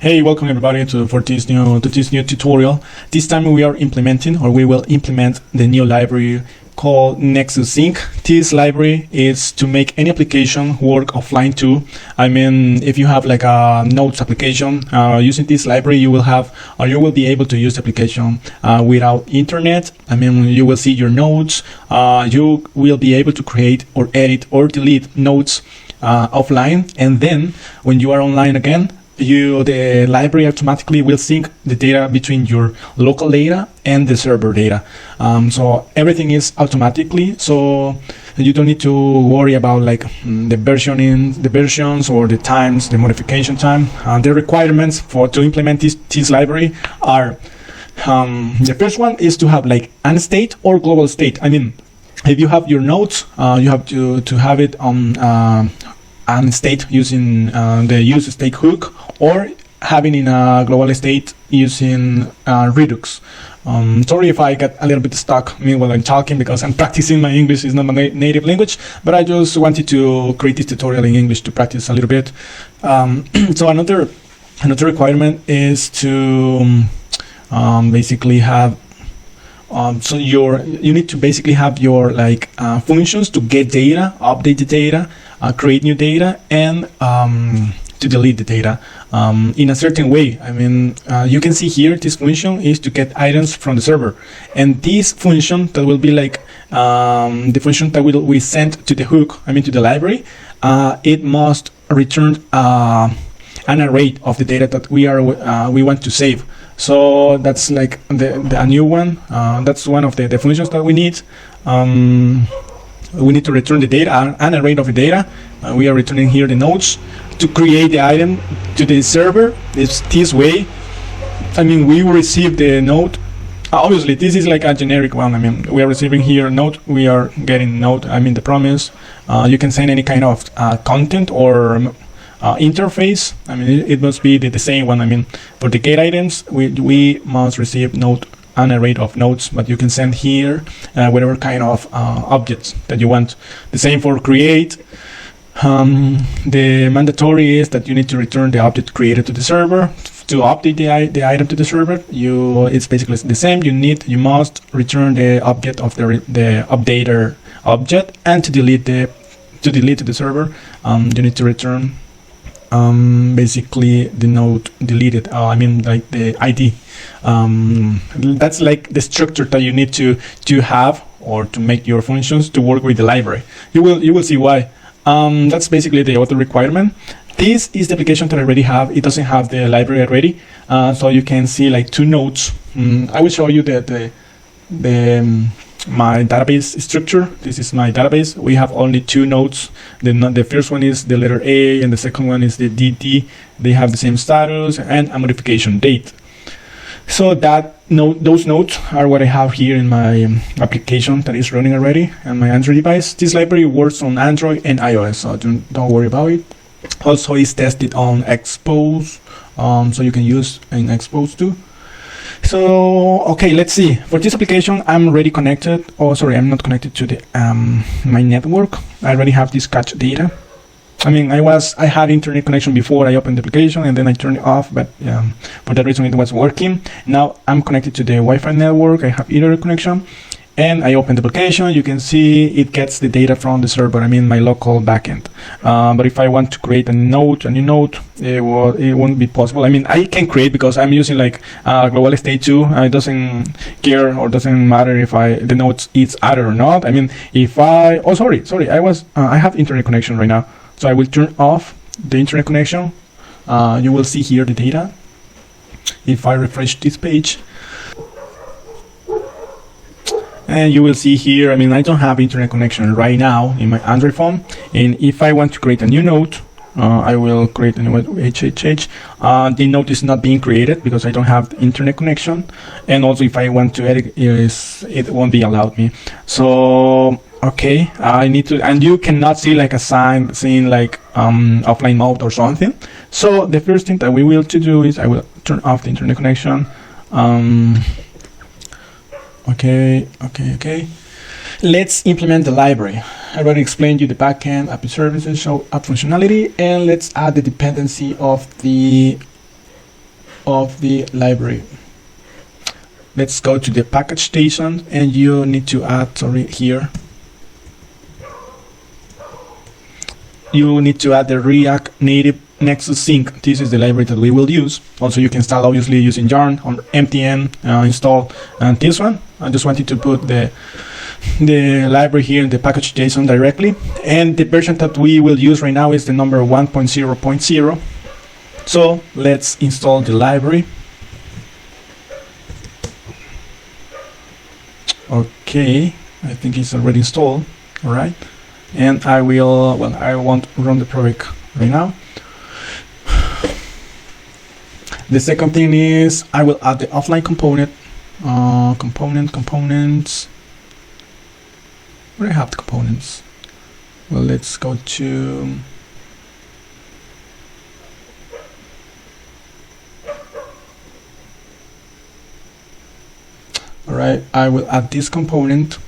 Hey, welcome everybody for this new tutorial. This time we will implement the new library called Nexus-sync. This library is to make any application work offline too. I mean, if you have like a Notes application using this library, you will be able to use the application without internet. I mean, you will see your notes. You will be able to create or edit or delete notes offline, and then when you are online again, the library automatically will sync the data between your local data and the server data. So everything is automatically, so you don't need to worry about like the versions or the times, the modification time. The requirements to implement this library are the first one is to have like an state or global state. I mean, if you have your notes, you have to have it on and state using the use state hook, or having in a global state using Redux. Sorry if I got a little bit stuck while I'm talking, because I'm practicing. My English is not my native language, but I just wanted to create this tutorial in English to practice a little bit. So another requirement is to basically have you need to basically have your like functions to get data, update the data, create new data, and to delete the data in a certain way. I mean, you can see here this function is to get items from the server, and this function that will be like the function that we send to the hook, I mean to the library, it must return an array of the data that we want to save. So that's like a new one. That's one of the functions that we need. We need to return the data, an array of the data. We are returning here the nodes to create the item to the server. It's this way. I mean, we will receive the node. Obviously, this is like a generic one. I mean, we are receiving here a node. We are getting node. I mean, the promise. You can send any kind of content or interface. I mean, it must be the same one. I mean, for the get items, we must receive node, an array of nodes, but you can send here whatever kind of objects that you want. The same for create. The mandatory is that you need to return the object created to the server. To update the item to the server, it's basically the same. You must return the object of the updater object, and to delete to the server, you need to return basically the node deleted. I mean, like the ID. That's like the structure that you need to have, or to make your functions to work with the library. You will see why. That's basically the other requirement. This is the application that I already have. It doesn't have the library already, so you can see like two nodes. I will show you my database structure. This is my database. We have only two nodes. The first one is the letter A, and the second one is the DT. They have the same status and a modification date. So those nodes are what I have here in my application that is running already on my Android device. This library works on Android and iOS, so don't worry about it. Also, it's tested on Expo, so you can use in Expo too. So okay, let's see. For this application, I'm already connected. Oh, sorry, I'm not connected to the my network. I already have this cache data. I mean, I had internet connection before I opened the application, and then I turned it off, but for that reason it was working. Now I'm connected to the Wi-Fi network. I have internet connection, and I open the application. You can see it gets the data from the server, I mean my local backend. But if I want to create a new node, it won't be possible. I mean, I can create because I'm using like global state 2. It doesn't care or doesn't matter if the node is added or not. I mean, if I I have internet connection right now, so I will turn off the internet connection. You will see here the data. If I refresh this page, and you will see here, I mean, I don't have internet connection right now in my Android phone. And if I want to create a new node, I will create a new HHH. The node is not being created because I don't have the internet connection. And also, if I want to edit, it won't be allowed me. So okay, I need to, and you cannot see like a sign saying like offline mode or something. So the first thing that we will do is I will turn off the internet connection. Okay. Let's implement the library. I already explained you the backend, API services, show app functionality, and let's add the dependency of the of the library. Let's go to the package station, and you need to add, here. You need to add the react-native-nexus-sync. This is the library that we will use. Also, you can start obviously using yarn on mtn install, and this one. I just wanted to put the library here in the package JSON directly, and the version that we will use right now is the number 1.0.0. So let's install the library. Okay, I think it's already installed. All right, and I won't run the project right now. The second thing is I will add the offline component. Components. Where I have the components? Well, let's go to Alright, I will add this component.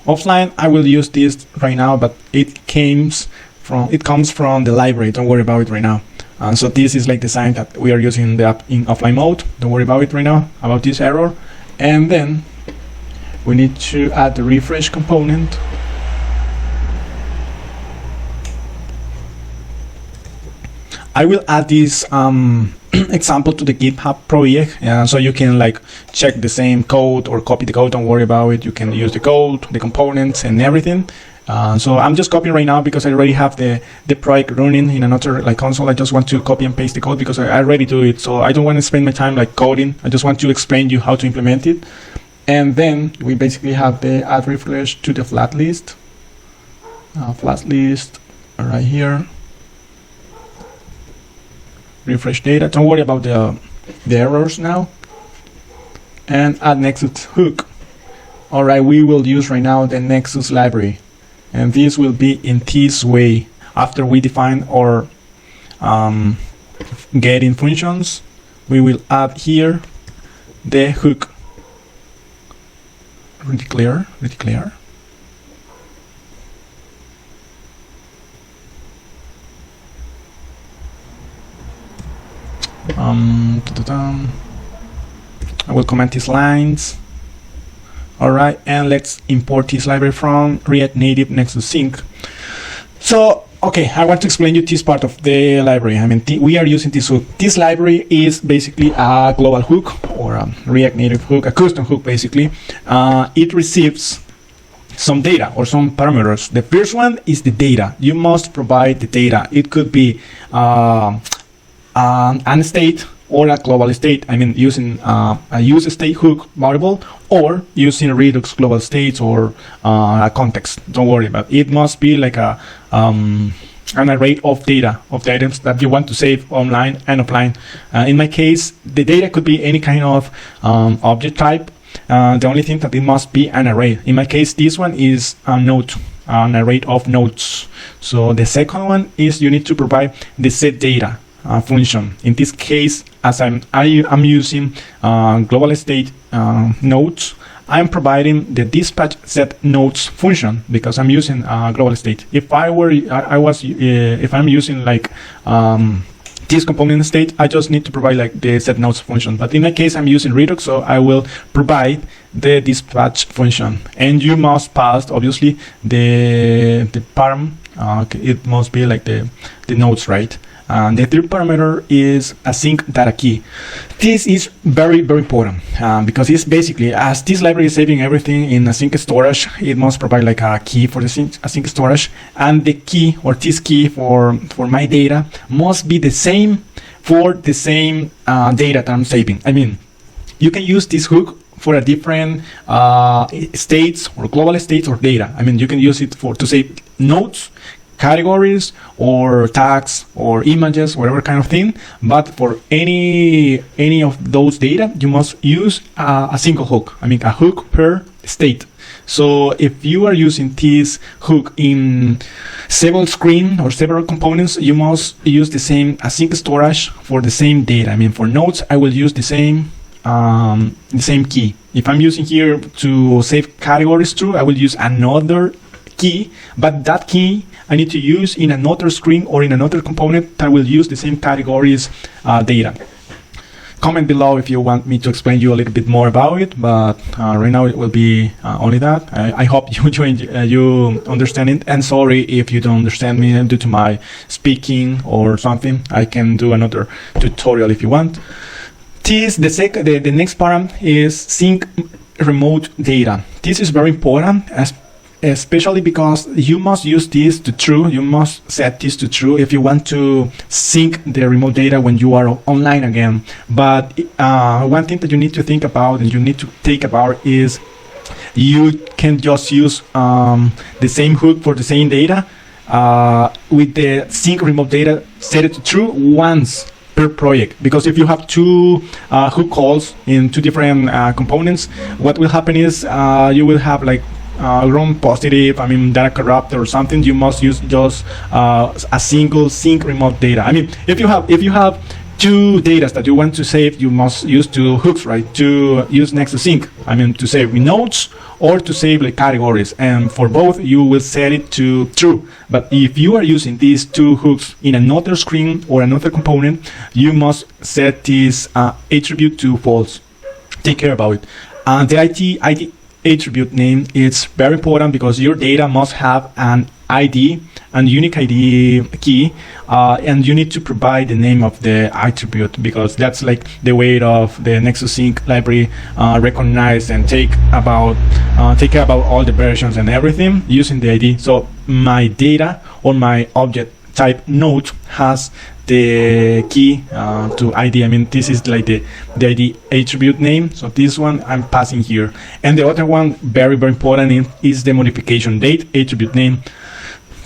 Offline, I will use this right now, but it comes from the library. Don't worry about it right now. So this is like the sign that we are using the app in offline mode. Don't worry about it right now, about this error. And then we need to add the refresh component. I will add this example to the GitHub project, so you can like check the same code or copy the code. Don't worry about it. You can use the code, the components, and everything. So I'm just copying right now because I already have the project running in another like console. I just want to copy and paste the code because I already do it. So I don't want to spend my time like coding. I just want to explain you how to implement it. And then we basically have the add refresh to the flat list. Flat list right here. Refresh data. Don't worry about the errors now. And add Nexus hook. All right, we will use right now the Nexus library, and this will be in this way. After we define our getting functions, we will add here the hook. Really clear. Really clear. I will comment these lines. Alright, and let's import this library from react-native-nexus-sync. So, okay, I want to explain you this part of the library. I mean, we are using this hook. This library is basically a global hook or a React Native hook, a custom hook basically. It receives some data or some parameters. The first one is the data. You must provide the data. It could be an state or a global state. I mean, using a use state hook variable or using Redux global states or a context. Don't worry about it. It must be like an array of data of the items that you want to save online and offline. In my case, the data could be any kind of object type. The only thing that it must be an array. In my case, this one is a node, an array of nodes. So the second one is you need to provide the set data function. In this case, as I'm using global state nodes, I'm providing the dispatch set nodes function because I'm using global state. If I'm using like this component state, I just need to provide like the set nodes function. But in my case, I'm using Redux, so I will provide the dispatch function. And you must pass obviously the param. It must be like the nodes, right? And the third parameter is a sync data key. This is very, very important because it's basically, as this library is saving everything in async storage, it must provide like a key for the async storage, and the key or this key for my data must be the same for the same data that I'm saving. I mean, you can use this hook for a different states or global states or data. I mean, you can use it to save nodes, categories, or tags, or images, whatever kind of thing. But for any of those data, you must use a single hook. I mean, a hook per state. So if you are using this hook in several screen or several components, you must use the same async storage for the same data. I mean, for nodes, I will use the same key. If I'm using here to save categories too, I will use another key, but that key I need to use in another screen or in another component that will use the same categories data. Comment below if you want me to explain you a little bit more about it, but right now it will be only that. I hope you understand it, and sorry if you don't understand me due to my speaking or something. I can do another tutorial if you want. The next param is sync remote data. This is very important, especially because you must use this to true. You must set this to true if you want to sync the remote data when you are online again. But one thing that you need to think about and you need to take about is you can just use the same hook for the same data with the sync remote data set it to true once per project, because if you have two hook calls in two different components, what will happen is you will have like wrong positive, data corrupt or something. You must use just a single sync remote data. If you have two data that you want to save, you must use two hooks, right? To use Nexus-sync, to save nodes or to save like categories, and for both you will set it to true. But if you are using these two hooks in another screen or another component, you must set this attribute to false. Take care about it. The ID attribute name is very important because your data must have an ID and unique ID key, and you need to provide the name of the attribute, because that's like the way of the Nexus-sync library recognize and take care about all the versions and everything using the ID. So my data or my object type node has the key to ID. This is like the ID attribute name. So this one I'm passing here, and the other one very important is the modification date attribute name.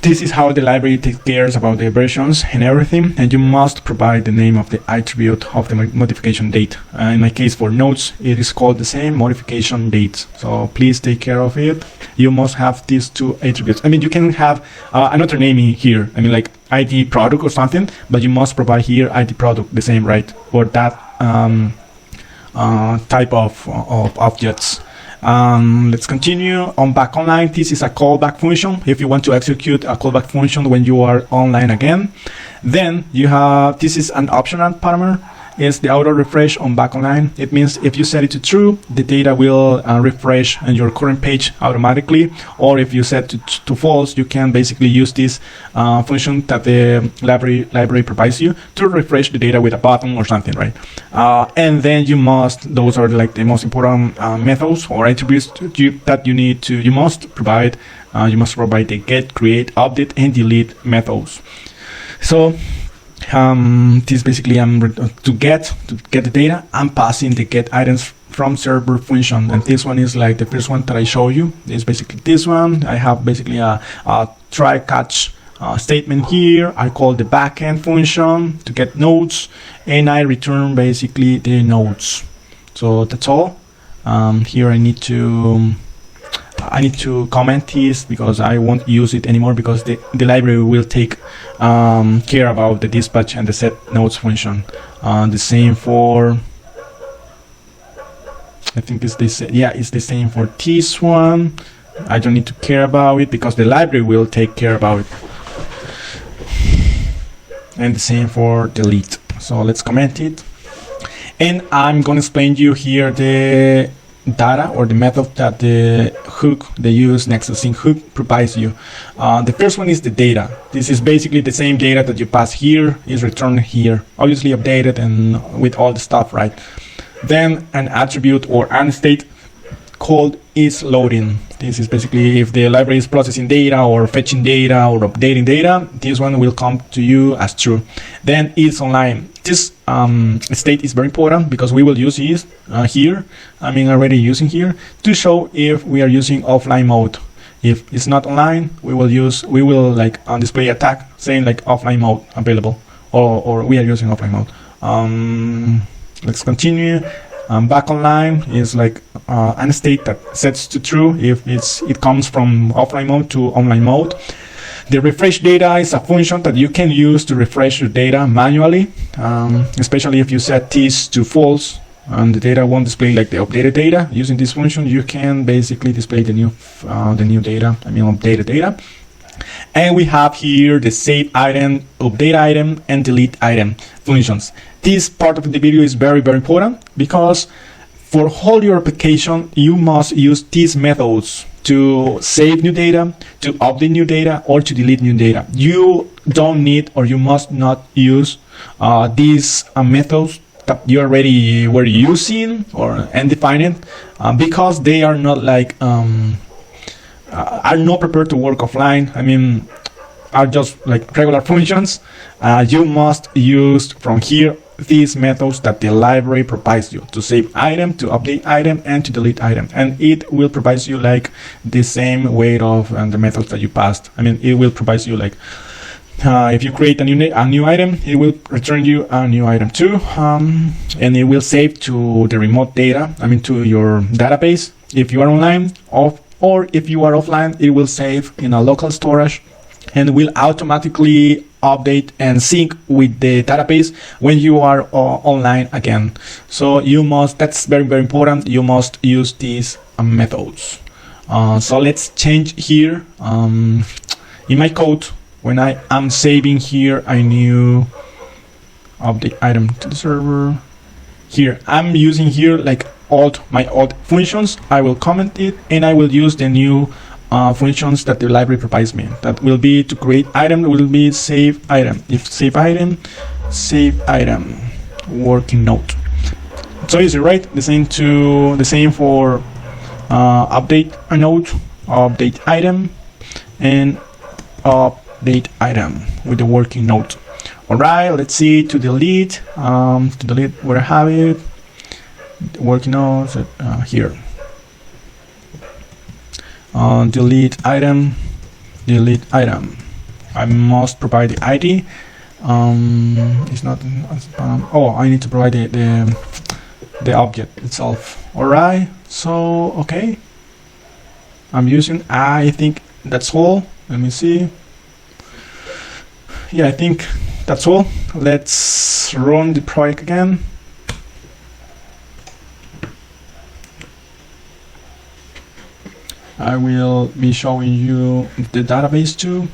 This is how the library takes care about the versions and everything, and you must provide the name of the attribute of the modification date. In my case for nodes, it is called the same, modification date. So please take care of it. You must have these two attributes. You can have another name here, like ID product or something, but you must provide here ID product the same, right, for that type of objects. Let's continue on back online. This is a callback function. If you want to execute a callback function when you are online again, then you have, this is an optional parameter, is the auto refresh on back online. It means if you set it to true, the data will refresh on your current page automatically, or if you set it to false, you can basically use this function that the library provides you to refresh the data with a button or something, right? And then those are like the most important methods or attributes that you must provide the get, create, update, and delete methods. So this basically to get the data, I'm passing the get items from server function, and this one is like the first one that I show you. It's basically this one. I have basically a try catch statement here. I call the backend function to get nodes, and I return basically the nodes. So that's all. Here I need to comment this because I won't use it anymore, because the library will take care about the dispatch and the set nodes function. The same for, I think it's this, yeah, it's the same for this one. I don't need to care about it because the library will take care about it. And the same for delete. So let's comment it. And I'm going to explain you here the data or the method that the hook, the use Nexus-sync hook provides you. The first one is the data. This is basically the same data that you pass here is returned here, obviously updated and with all the stuff, right? Then an attribute or an state called is loading. This is basically if the library is processing data or fetching data or updating data, this one will come to you as true. Then is online. This state is very important because we will use this here. Already using here to show if we are using offline mode. If it's not online, we will like display a tag saying like offline mode available, or we are using offline mode. Let's continue. Back online is like an state that sets to true if it comes from offline mode to online mode. The refresh data is a function that you can use to refresh your data manually, especially if you set this to false and the data won't display like the updated data. Using this function, you can basically display the new data, updated data. And we have here the save item, update item, and delete item functions. This part of the video is very, very important because for all your application, you must use these methods to save new data, to update new data, or to delete new data. You don't need, or you must not use these methods that you already were using and defining because they are not like are not prepared to work offline. I mean, are just like regular functions. You must use from here these methods that the library provides you to save item, to update item, and to delete item, and it will provide you like the same way of the methods that you passed. I mean, it will provide you like if you create a new item, it will return you a new item too, and it will save to the remote data. I mean, to your database if you are online, or if you are offline, it will save in a local storage and will automatically update and sync with the database when you are online again. So you must, that's very, very important, you must use these methods. So let's change here in my code. When I am saving here a new update item to the server, here I'm using here like my old functions. I will comment it and I will use the new functions that the library provides me. That will be to create item, will be save item. If save item, working note. So easy, right? The same for update a note, update item, and update item with the working note. All right, let's see, to delete where I have it, the working note here. Delete item. I must provide the ID. It's not. Oh, I need to provide the object itself. All right. So okay. I'm using. I think that's all. Let me see. Yeah, I think that's all. Let's run the project again. I will be showing you the database too.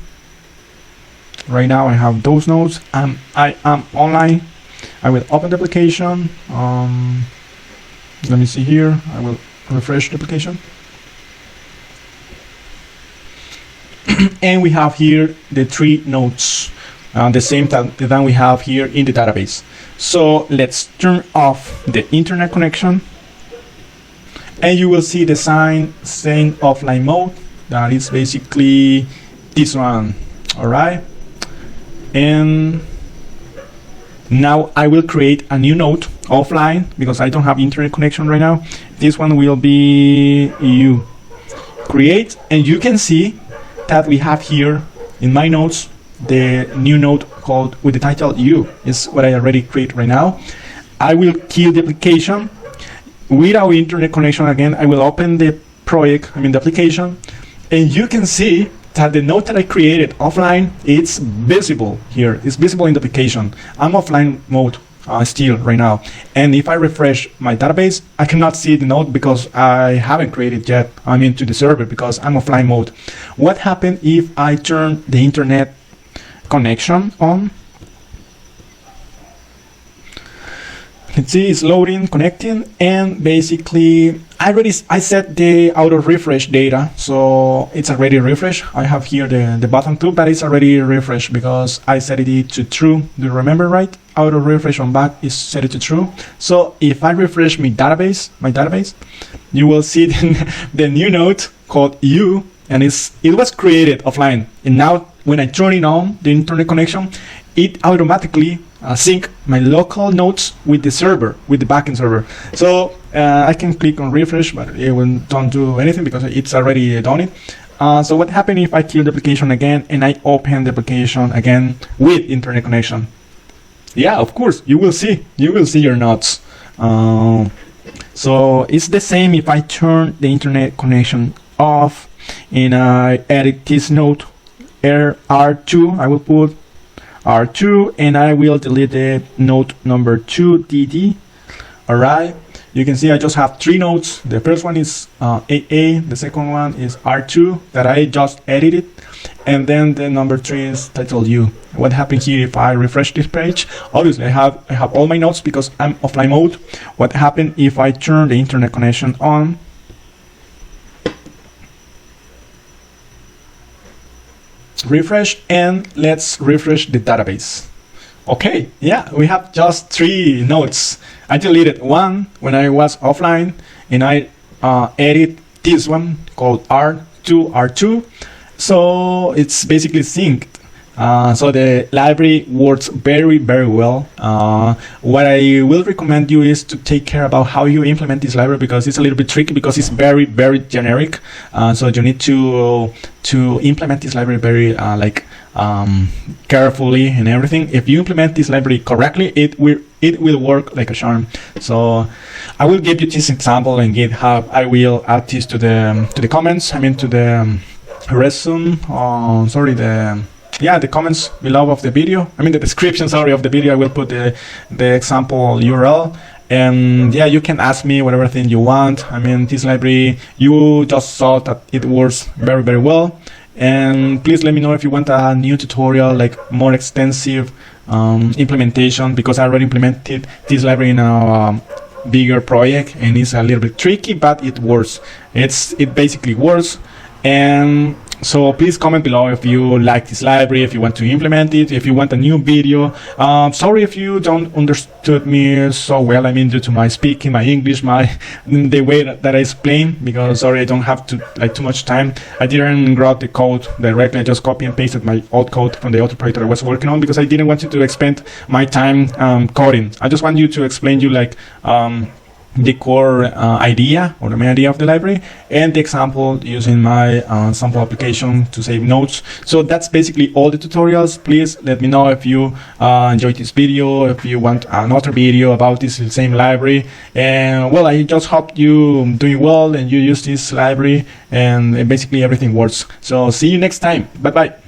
Right now I have those nodes and I am online. I will open the application. Let me see here. I will refresh the application. And we have here the 3 nodes, the same that we have here in the database. So let's turn off the internet connection. And you will see the sign saying offline mode. That is basically this one. All right. And now I will create a new node offline because I don't have internet connection right now. This one will be you create, and you can see that we have here in my notes the new node called with the title you is what I already create right now. I will kill the application. Without internet connection again, I will open the project, the application, and you can see that the node that I created offline, it's visible here. It's visible in the application. I'm offline mode still right now. And if I refresh my database, I cannot see the node because I haven't created yet. To the server because I'm offline mode. What happened if I turn the internet connection on? Let's see, it's loading, connecting, and basically I set the auto refresh data, so it's already refreshed. I have here the button too, but it's already refreshed because I set it to true. Do you remember, right? Auto refresh on back is set it to true. So if I refresh my database, you will see the new node called you, and it was created offline. And now when I turn it on, the internet connection, it automatically sync my local nodes with the server, with the backend server. So I can click on refresh, but it will don't do anything because it's already done it. So what happened if I kill the application again and I open the application again with internet connection? Yeah, of course, you will see your nodes. So it's the same if I turn the internet connection off and I edit this node R2. I will put R2 and I will delete the node number 2 DD. All right, You can see I just have 3 nodes. The first one is AA, the second one is R2 that I just edited, and then the number 3 is titled U. What happened here if I refresh this page? Obviously I have all my nodes because I'm offline mode. What happened if I turn the internet connection on? Refresh, and let's refresh the database. Okay, yeah, we have just 3 nodes. I deleted one when I was offline, and I edit this one called R2. So it's basically synced. So the library works very well. What I will recommend you is to take care about how you implement this library, because it's a little bit tricky, because it's very generic. So you need to implement this library very carefully and everything. If you implement this library correctly, it will work like a charm. So I will give you this example in GitHub. I will add this to the comments. I mean to the resume. The comments below of the video. I mean the description, sorry, of the video. I will put the example URL. And yeah, you can ask me whatever thing you want. I mean, this library, you just saw that it works very well. And please let me know if you want a new tutorial, like more extensive implementation, because I already implemented this library in a bigger project, and it's a little bit tricky, but it works. It basically works. And so please comment below if you like this library, if you want to implement it, if you want a new video. Sorry if you don't understood me so well. I mean, due to my speaking, my English, the way that I explain, because sorry, I don't have too much time. I didn't write the code directly. I just copy and pasted my old code from the other project I was working on, because I didn't want you to spend my time coding. I just want you to explain you the core idea, or the main idea of the library, and the example using my sample application to save notes. So that's basically all the tutorials. Please let me know if you enjoyed this video, if you want another video about this same library. And well, I just hope you doing well and you use this library, and basically everything works. So see you next time. Bye bye.